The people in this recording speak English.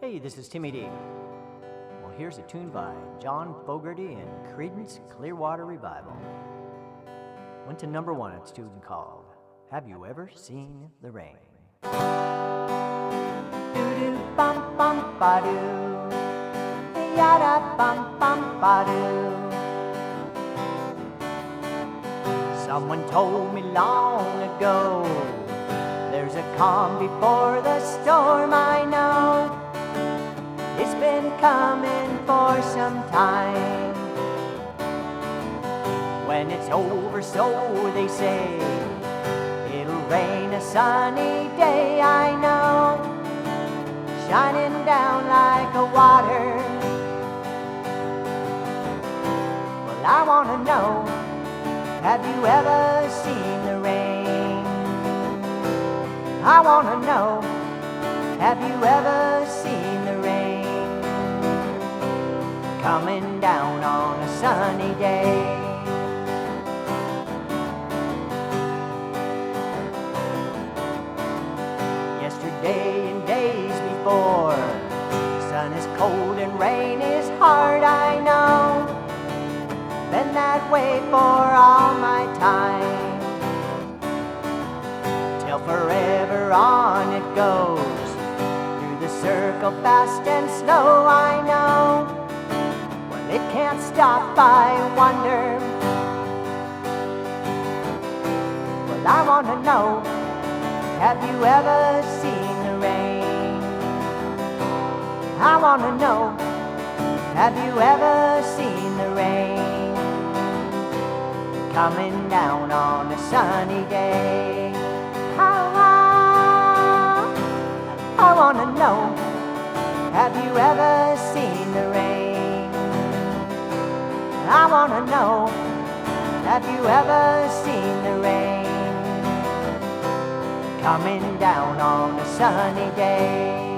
Hey, this is Timmy D. Well, here's a tune by John Fogerty and Creedence Clearwater Revival. Went to number 1 at tune called Have You Ever Seen the Rain? Doo-doo bum bum ba-doo, yada bum bum ba-doo. Someone told me long ago there's a calm before the storm. I know it's been coming for some time. When it's over, so they say, it'll rain a sunny day. I know, shining down like a water. Well, I wanna know, have you ever seen the rain? I wanna know, have you ever seen the rain coming down on a sunny day? Yesterday and days before, sun is cold and rain is hard. I know, been that way for all my time, till forever on it goes, through the circle fast and slow. I know, well, it can't stop. I wonder, well, I wanna know, have you ever seen the rain? I wanna know, have you ever seen the rain coming down on a sunny day? I wanna know, have you ever seen the rain? I wanna know, have you ever seen the rain coming down on a sunny day?